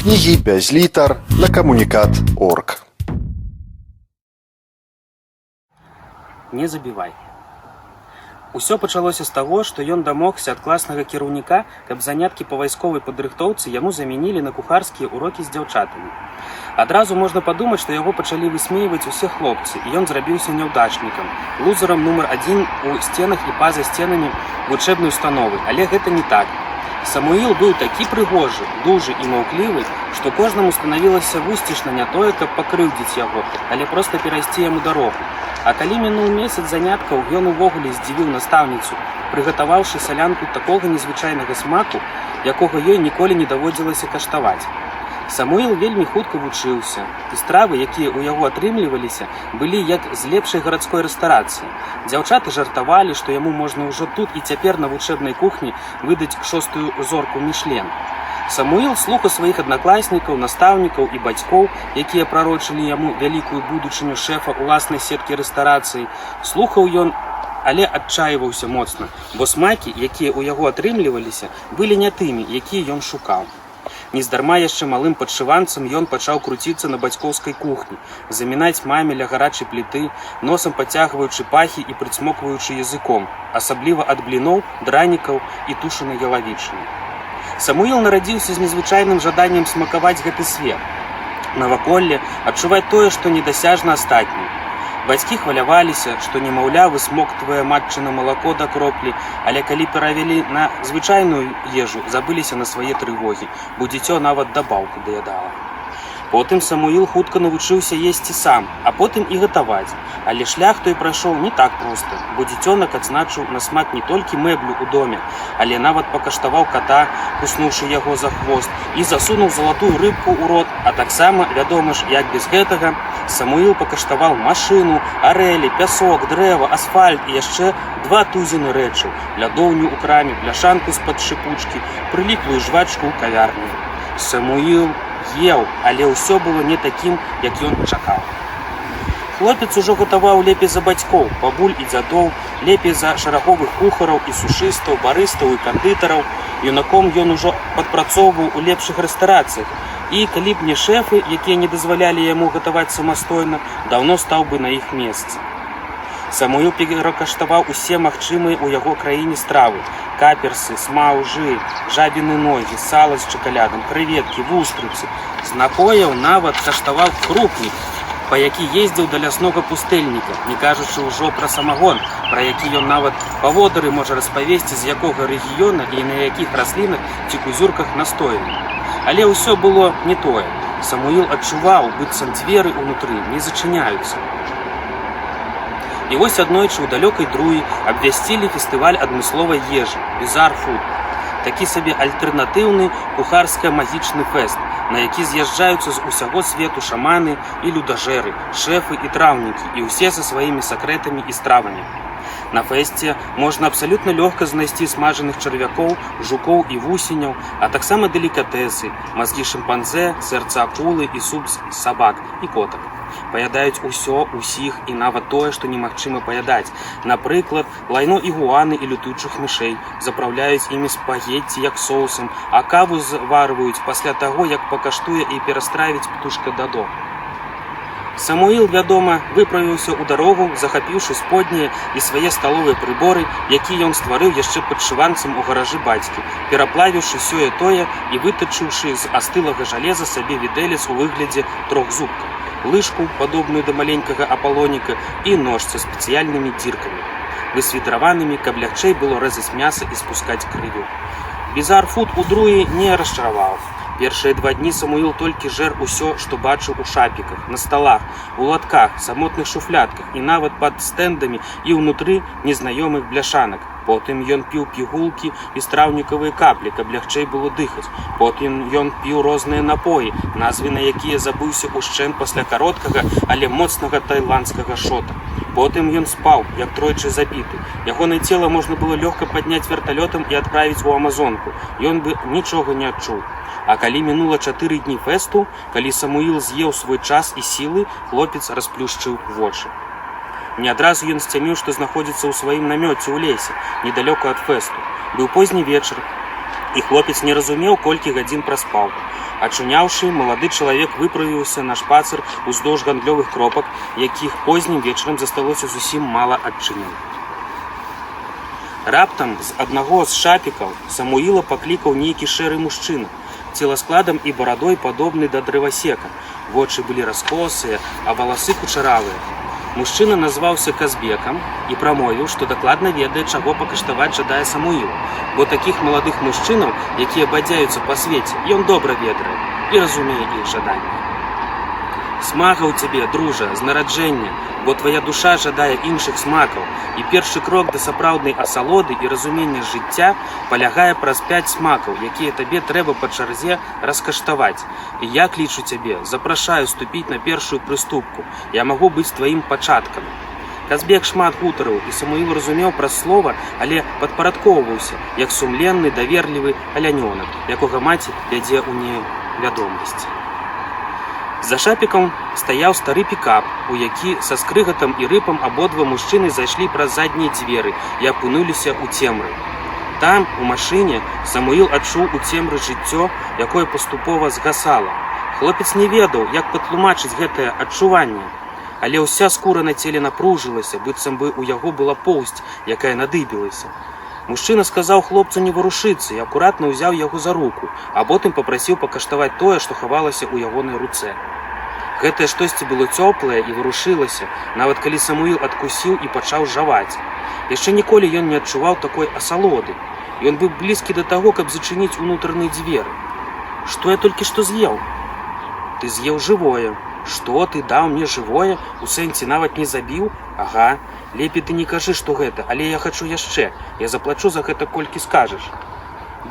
Кнігі без літар на камунікат.орг. Не забівай. Усё пачалося з таго, што ён дамогся ад класнага кіраўніка, каб заняткі па вайсковай падрыхтоўцы яму замянілі на кухарскія урокі з дзяўчатамі. Адразу можна падумаць, што яго пачалі высмейваць усе хлопцы, і ён зрабіўся няўдачнікам, лузерам нумар 1 у сценах і па-за сценамі вучэбнай установы, але гэта не так. Самуіл быў такі прыгожы, дужы і маўклівы, што кожнаму станавілася вусцішна не тое, каб пакрыўдзіць яго, але проста перайсці яму дарогу. А калі мінуў месяц заняткаў, ён увогуле здзівіў настаўніцу, прыгатаваўшы салянку такога незвычайнага смаку, якога ёй ніколі не даводзілася каштаваць. Самуіл вельмі хутка вучыўся, і стравы, якія ў яго атрымліваліся, былі як з лепшай гарадской рэстарацыі. Дзяўчаты жартавалі, што яму можна ўжо тут і цяпер на вучэбнай кухні выдаць 6-ю зорку Мішлен. Самуіл слухаў сваіх аднакласнікаў, настаўнікаў і бацькоў, якія прарочылі яму вялікую будучыню шэфа ўласнай сеткі рэстарацыі. Слухаў ён, але адчайваўся моцна, бо смакі, якія ў яго атрымліваліся, былі не тымі, якія ён шукаў. Нездарма яшчэ малым падшыванцам ён пачаў круціцца на бацькоўскай кухні, замінаць маме ля гарачай пліты, носам пацягваючы пахі і прыцмокваючы языком, асабліва ад бліноў, дранікаў і тушанай ялавічыны. Самуіл нарадзіўся з незвычайным жаданнем смакаваць гэты свет. Наваколле адчуваць тое, што недасяжна астатнім. Бацькі хваляваліся, што немаўля высмоктвае матчына малако да кроплі, але калі перавялі на звычайную ежу, забыліся на свае трывогі, бо дзіцё нават дабаўку даядала. Потым Самуіл хутка навучыўся есці сам, а потым і гатаваць. Але шлях той прайшоў не так проста, бо дзіцёнак адзначыў на смак не толькі мэблю ў доме, але нават пакаштаваў ката, куснуўшы яго за хвост, і засунуў залатую рыбку ў рот, а таксама, вядома ж, як без гэтага, Самуіл пакаштаваў машыну, арэлі, пясок, дрэва, асфальт і яшчэ 2 тузіны рэчаў, лядоўню ў краме, бляшанку з-пад шыпучкі, прыліплую жвачку ў кавярні. Самуіл еў, але ўсё было не такім, як ён чакаў. Хлопец ужо гатаваў лепей за бацькоў, бабуль і дзядоў, лепей за шараговых кухараў і сушыстаў, барыстаў і кандытараў. Юнаком ён ужо падпрацоўваў у лепшых рэстарацыях, і калі б не шэфы, якія не дазвалялі яму гатаваць самастойна, даўно стаў бы на іх месцы. Самуіл перакаштаваў усе магчымыя ў яго краіне стравы: каперсы, смаўжы, жабіны ногі, сала з чакалядам, крэветкі, вустрыцы. З напояў нават каштаваў крупнік, па які ездзіў да ляснога пустэльніка, не кажучы ўжо пра самагон, пра які ён нават паводары можа распавесці, з якога рэгіёна і на якіх раслінах ці кузюрках настояны. Але ўсё было не тое. Самуіл адчуваў, быццам дзверы ўнутры не зачыняюцца. І вось аднойчы ў далёкай Друі абвясцілі фестываль адмысловай ежы «Bizarre Food». Такі сабе альтэрнатыўны кухарска-магічны фэст, на які з'язджаюцца з усяго свету шаманы і людажэры, шэфы і траўнікі, і ўсе са сваімі сакрэтамі і стравамі. На фэсце можна абсалютна лёгка знайсці смажаных чарвякоў, жукоў і вусеняў, а таксама делікатэсы, мазгі шымпанзэ, сэрца акулы і суп з сабак і котак. Паядаюць усё, усіх і нават тое, што немагчыма паядаць. Напрыклад, лайно ігуаны і летучых мышэй, запраўляюць імі спагетці як соусам, а каву зварваюць пасля таго, як пакаштуе і перастравіць птушка Дадо. Самуіл, вядома, выправіўся ў дарогу, захапіўшы споднія і свае сталовыя прыборы, якія ён стварыў яшчэ падшыванцам у гаражы бацькі, пераплавіўшы сёе-тое і вытачыўшы з астылага жалеза сабе відэлец у выглядзе трохзубка, лыжку, падобную да маленькага апалоніка, і нож са спецыяльнымі дзіркамі, высвідраванымі, каб лягчэй было рэзаць мяса і спускаць крывю. Bizarre Food у Друі не расчараваў. Першыя 2 дні Самуіл толькі жэр усё, што бачыў у шапіках, на сталах, у латках, самотных шуфлятках і нават пад стэндамі і ўнутры незнаёмых бляшанак. Потым ён піў пігулкі і страўнікавыя каплі, каб лягчэй было дыхаць. Потым ён піў розныя напоі, назвы на якія забыўся ўшчэнт пасля кароткага, але моцнага тайландскага шота. Потым ён спаў, як тройчы забіты. Ягонае цела можна было лёгка падняць верталётам і адправіць у Амазонку. Ён бы нічога не адчуў. А калі мінула 4 дні фэсту, калі Самуіл з'еў свой час і сілы, хлопец расплюшчыў вочы. Не адразу ён сцяміў, што знаходзіцца ў сваім намёце ў лесе, недалёка ад фэсту. Быў позні вечар. І хлопец не разумеў, колькі гадзін праспаў. Ачуняўшы, малады чалавек выправіўся на шпацыр уздоўж гандлёвых кропак, якіх познім вечарам засталося зусім мала адчыненых. Раптам з аднаго з шапікаў Самуіла паклікаў нейкі шэры мужчына, целаскладам і барадой падобны да дрывасека. Вочы былі раскосыя, а валасы кучаравыя. Мужчына назваўся Казбекам і прамовіў, што дакладна ведае, чаго пакаштаваць жадае Самуіл, бо такіх маладых мужчынаў, якія бадзяюцца па свеце, ён добра ведае і разумее іх жаданні. Смага ў цябе, дружа, з нараджэння, бо твая душа жадае іншых смакаў, і першы крок да сапраўднай асалоды і разумення жыцця палягае праз 5 смакаў, якія табе трэба па чарзе раскаштаваць. І я клічу цябе, запрашаю ступіць на першую прыступку. Я магу быць тваім пачаткам. Казбек шмат гутарыў, і Самуіл разумеў праз слова, але падпарадкоўваўся, як сумленны, даверлівы алянёнак, якога маці вядзе ў невядомасць. За шапікам стаяў стары пікап, у які са скрыгатам і рыпам абодва мужчыны зайшлі праз заднія дзверы і апынуліся ў цемры. Там, у машыне, Самуіл адчуў у цемры жыццё, якое паступова згасала. Хлопец не ведаў, як патлумачыць гэтае адчуванне, але ўся скура на целе напружылася, быццам бы ў яго была поўсць, якая надыбілася. Мужчына сказаў хлопцу не варушыцца і акуратна ўзяў яго за руку, а потым папрасіў пакаштаваць тое, што хавалася ў ягонай руцэ. Гэтае штосьці было цёплае і варушылася, нават калі Самуіл адкусіў і пачаў жаваць. Яшчэ ніколі ён не адчуваў такой асалоды. Ён быў блізкі да таго, каб зачыніць унутраныя дзверы. Што я толькі што з'еў? Ты з'еў жывое. Што, ты даў мне жывое? У сэнсе нават не забіў? Ага. Лепей ты не кажы, што гэта, але я хачу яшчэ. Я заплачу за гэта, колькі скажаш.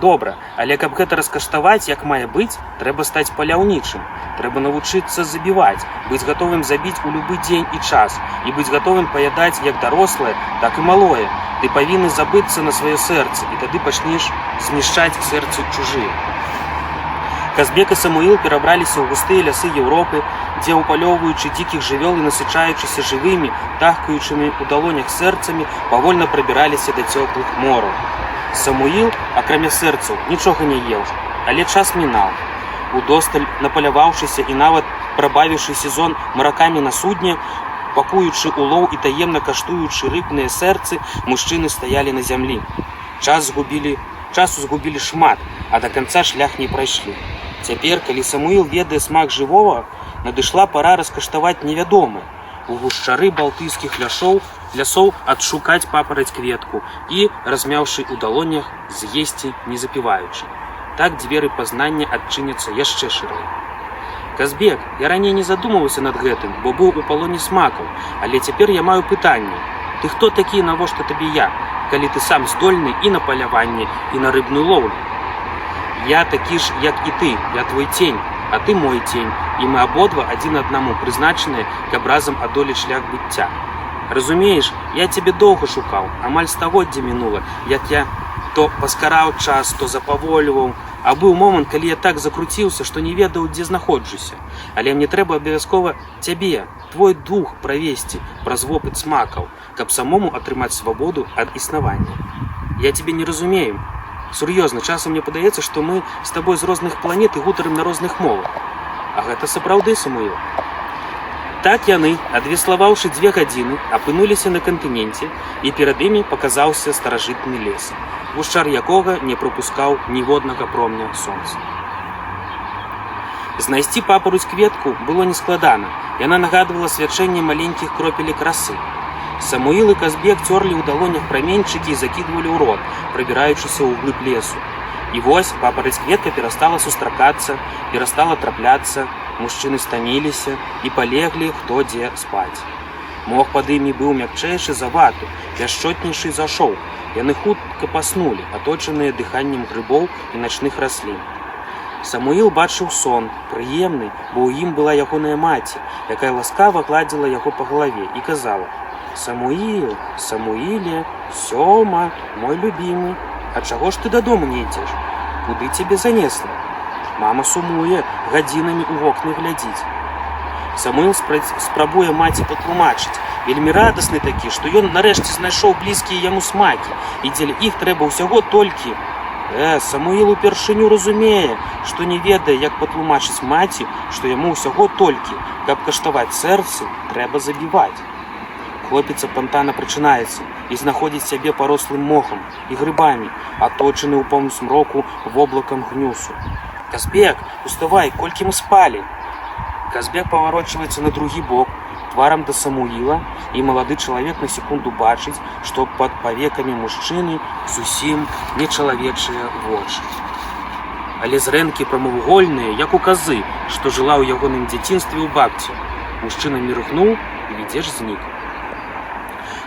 Добра, але каб гэта раскаштаваць, як мае быць, трэба стаць паляўнічым. Трэба навучыцца забіваць, быць гатовым забіць у любы дзень і час, і быць гатовым паядаць як дарослае, так і малое. Ты павінны забыцца на сваё сэрца, і тады пачнеш знішчаць сэрцы чужыя. Казбек і Самуіл перабраліся ў густыя лясы Еўропы, дзе, упалёўваючы дзікіх жывёл і насычаючыся жывымі, тахкаючымі ў далонях сэрцамі, павольна прабіраліся да цёплых мораў. Самуіл, акрамя сэрцаў, нічога не еў, але час мінаў. Удосталь напаляваўшыся і нават прабавіўшы сезон маракамі на судне, пакуючы улоў і таемна каштуючы рыбныя сэрцы, мужчыны стаялі на зямлі. Часу згубілі шмат, а да канца шлях не прайшлі. Цяпер, калі Самуіл ведае смак жывога, надышла пара раскаштаваць невядомы. У гушчары балтыйскіх лясоў адшукаць папараць кветку і, размяўшы ў далонях, з'есці не запіваючы. Так дзверы пазнання адчыняцца яшчэ шырэй. Казбек, я раней не задумываўся над гэтым, бо быў у палоне смакаў, але цяпер я маю пытанне. Ты хто такі, навошта табе я, калі ты сам здольны і на паляванне, і на рыбную лоўлю? Я такі ж, як і ты, я твой цень, а ты мой цень, і мы абодва адзін аднаму прызначаныя, каб разам адолець шлях быцця. Разумееш, я цябе доўга шукаў, амаль стагоддзя мінула, як я то паскараў час, то запавольваў, а быў момант, калі я так закруціўся, што не ведаў, дзе знаходжуся. Але мне трэба абавязкова цябе, твой дух правесці праз вопыт смакаў, каб самому атрымаць свабоду ад існавання. Я цябе не разумею. Сур'ёзна, часам мне падаецца, што мы з табой з розных планет і гутарым на розных мовах. А гэта сапраўды, Самуіл. Так яны, адвеславаўшы 2 гадзіны, апынуліся на кантыненце, і перад імі паказаўся старажытны лес, гушчар якога не прапускаў ніводнага промня сонца. Знайсці папаруць кветку было нескладана, яна нагадвала свячэнне маленькіх кропелек расы. Самуіл і Казбек цёрлі ў далонях праменьчыкі і закідвалі ў рот, прабіраючыся ў глыб лесу. І вось папараць кветка перастала сустракацца, перастала трапляцца, мужчыны стаміліся і палеглі хто дзе спаць. Мох пад імі быў мякчэйшы за вату, пяшчотнейшы за шоўк. Яны хутка паснулі, аточаныя дыханнем грыбоў і начных раслін. Самуіл бачыў сон, прыемны, бо ў ім была ягоная маці, якая ласкава гладзіла яго па галаве і казала: «Самуіл, Самуіле, Сёма, мой любімы, а чаго ж ты дадому не ідзеш? Куды цябе занесла? Мама сумуе, гадзінамі ў вокны глядзіць». Самуіл спрабуе маці патлумачыць, вельмі радасны такі, што ён нарэшце знайшоў блізкія яму смакі, і дзеля іх трэба ўсяго толькі Самуіл упершыню разумее, што не ведае, як патлумачыць маці, што яму ўсяго толькі, каб каштаваць сэрцы, трэба забіваць. Хлопец апантана прачынаецца і знаходзіць сябе парослым мохам і грыбамі, аточаны ў поўным змроку воблакам гнюсу. «Казбек, уставай, колькі мы спалі!» Казбек паварочваецца на другі бок, тварам да Самуіла, і малады чалавек на секунду бачыць, што пад павекамі мужчыны зусім нечалавечыя вочы. Але зрэнкі прамавугольныя, як у казы, што жыла ў ягоным дзяцінстве ў бабці. Мужчына міргнуў і відзеж знік.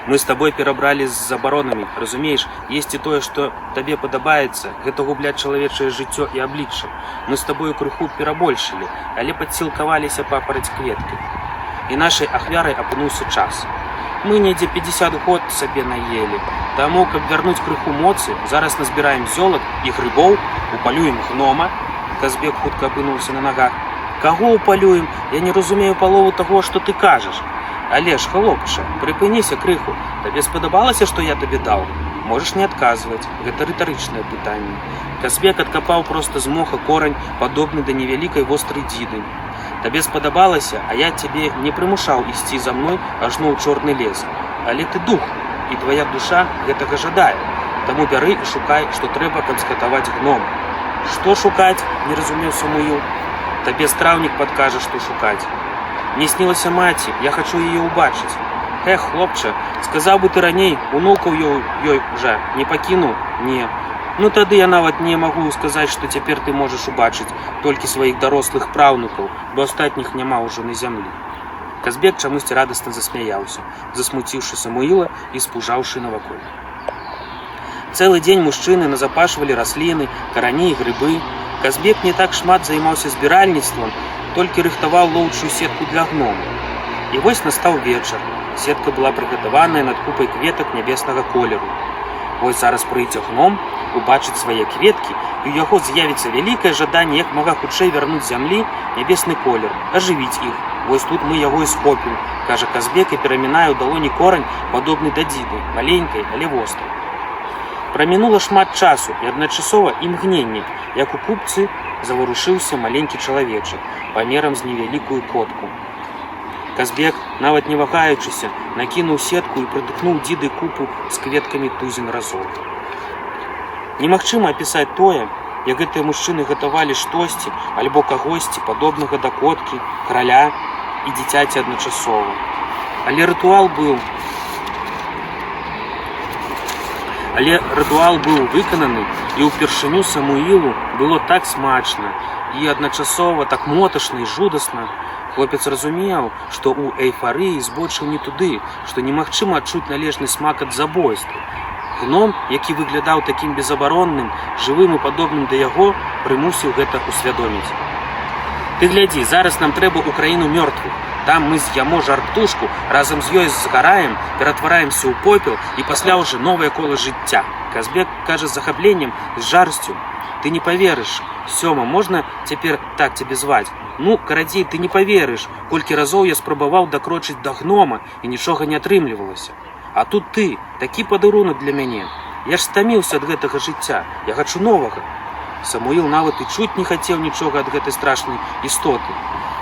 «Мы з табой перабралі з забаронамі, разумееш, есці тое, што табе падабаецца, гэта губляць чалавечае жыццё і аблічча. Мы з табою крыху перабольшылі, але падсілкаваліся папараць кветкай. І нашай ахвярай апынуўся час. Мы недзе 50 год сабе наелі, таму, каб вярнуць крыху моцы, зараз назбіраем зёлак і грыбоў, упалюем гнома». Казбек хутка апынуўся на нагах. «Каго упалюем? Я не разумею палову таго, што ты кажаш. Але ж, хлопча, прыпыніся крыху. Табе спадабалася, што я табе даў? Можаш не адказваць. Гэта рытарычнае пытанне». Казбек адкапаў проста з моха корань, падобны да невялікай вострай дзіды. «Табе спадабалася, а я цябе не прымушаў ісці за мной ажно ў чорны лес. Але ты дух, і твая душа гэтага жадае. Таму бяры і шукай, што трэба, каб скатаваць гнома». «Што шукаць?» – не разумеў Самуіл. «Табе страўнік падкажа, што шукаць. Мне снілася маці, я хачу яе ўбачыць». «Хлопча, сказаў бы ты раней, унукаў ёй уже не пакінуў?» «Не». «Ну тады я нават не магу сказаць, што цяпер ты можаш убачыць толькі сваіх дарослых праўнукаў, бо астатніх няма ўжо на зямлі». Казбек чамусьці радасна засмяяўся, засмуціўшы Самуіла і спужаўшы навакол. Цэлы дзень мужчыны назапашвалі расліны, карані і грыбы. Казбек не так шмат займаўся збіральніцтвам, толькі рыхтаваў лоўчую сетку для гнома. І вось настаў вечар. Сетка была прыгатаваная над купай кветак нябеснага колеру. Вось зараз прыйдзе гном, убачыць свае кветкі, і ў яго з'явіцца вялікае жаданне як мага хутчэй вярнуць зямлі нябесны колер, ажывіць іх. «Вось тут мы яго і схопім», – кажа Казбек і перамінае ў далоні корань, падобны да дзіды, маленькай, але вострай. Прамінула шмат часу і адначасова імгненне, як у купцы заварушыўся маленькі чалавечак, памерам з невялікую котку. Казбек, нават не вагаючыся, накінуў сетку і прыдыхнуў дзідай купу з кветкамі тузін разоў. Немагчыма апісаць тое, як гэтыя мужчыны гатавалі штосьці альбо кагосьці падобнага да коткі, краля і дзіцяці адначасова. Але рытуал быў выкананы, і ўпершыню Самуілу было так смачна і адначасова так моташна і жудасна. Хлопец разумеў, што ў эйфарыі збочыў не туды, што немагчыма адчуць належны смак ад забойства. Гном, які выглядаў такім безабаронным, жывым і падобным да яго, прымусіў гэта усвядоміць. «Ты глядзі, зараз нам трэба ў краіну мёртвых. Там мы з'ямо жар-птушку, разам з ёй згараем, ператвараемся ў попел і пасля ўжо новае кола жыцця». Казбек кажа з захапленнем, з жарсцю: «Ты не паверыш. Сёма, можна цяпер так цябе зваць? Ну, карацей, ты не паверыш, колькі разоў я спрабаваў дакрочыць да гнома і нічога не атрымлівалася. А тут ты, такі падарунак для мяне. Я ж стаміўся ад гэтага жыцця, я хачу новага». Самуіл нават і чуць не хацеў нічога ад гэтай страшнай істоты.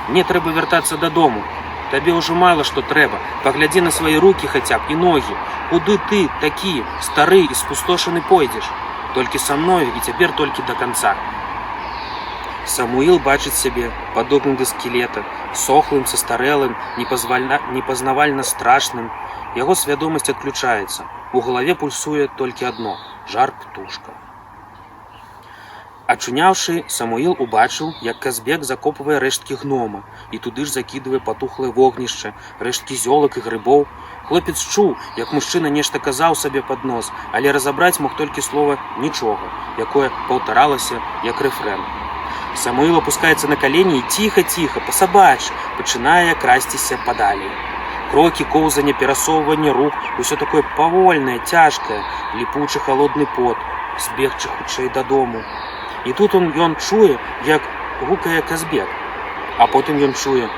«Мне трэба вяртацца дадому. Табе ўжо мала што трэба. Паглядзі на свае рукі хаця б і ногі. Куды ты, такі, стары і спустошаны, пойдзеш? Толькі са мною і цяпер толькі да канца». Самуіл бачыць сябе, падобным да скелета, сохлым, састарэлым, непазнавальна страшным. Яго свядомасць адключаецца. У галаве пульсуе толькі адно – жар-птушка. Ачуняўшы, Самуіл убачыў, як Казбек закопвае рэшткі гнома і туды ж закідвае патухлае вогнішча, рэшткі зёлак і грыбоў. Хлопец чуў, як мужчына нешта казаў сабе пад нос, але разабраць мог толькі слова «нічога», якое паўтаралася як рэфрэн. Самуіл апускаецца на калені і ціха-ціха, па-сабачы, пачынае красціся падалей. Крокі, коўзанне, перасоўванне рук, усё такое павольнае, цяжкае, ліпучы халодны пот, збегчы хутчэй дадому. І тут ён чуе, як гукае Казбек. А потым ён чуе: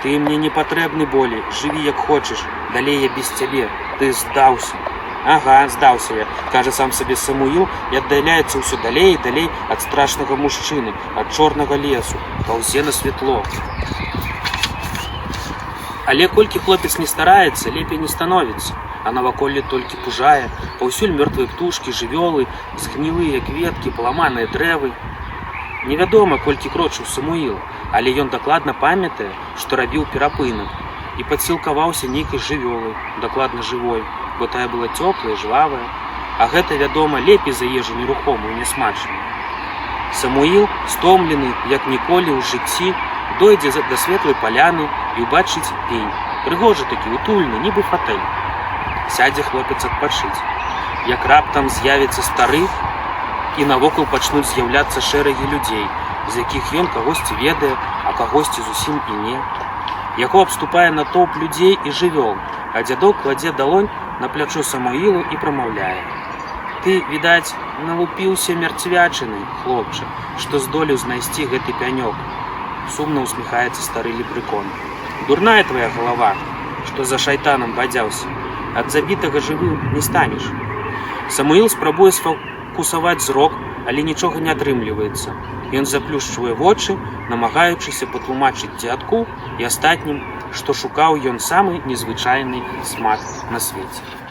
«Ты мне не патрэбны болей, жыві як хочаш, далей я без цябе, ты здаўся». Ага, здаўся я, кажа сам сабе Самуіл і аддаляецца ўсё далей і далей ад страшнага мужчыны, ад чорнага лесу, паўзе на святло. Але колькі хлопец не стараецца, лепей не становіцца, а наваколле толькі пужае, паўсюль мёртвыя птушкі, жывёлы, згнілыя кветкі, паламаныя дрэвы. Невядома, колькі крочыў Самуіл, але ён дакладна памятае, што рабіў перапынак і падсілкаваўся нейкай жывёлай, дакладна жывой, бо тая была цёплая, жвавая, а гэта, вядома, лепей за ежу нерухомую, нясмачную. Самуіл, стомлены, як ніколі ў жыцці, дойдзе да светлай паляны і ўбачыць пень. Прыгожы такі, утульны, нібы фатэль. Сядзе хлопец адпачыць. Як раптам з'явіцца стары, і навокал пачнуць з'яўляцца шэрагі людзей, з якіх ён кагосьці ведае, а кагосьці зусім і не. Яго абступае натоўп людзей і жывёл, а дзядок кладзе далонь на плячо Самуілу і прамаўляе. Ты, відаць, налупіўся мярцвячыны, хлопча, што здолеў знайсці гэты пянёк. Сумна усміхаецца стары лепрыкон. Дурная твая галава, што за шайтанам бадзяўся. Ад забітага жывым не станеш. Самуіл спрабуе сфокусаваць зрок, але нічога не атрымліваецца. Ён заплюшчвае вочы, намагаючыся патлумачыць дзядку і астатнім, што шукаў ён самы незвычайны смак на свеце.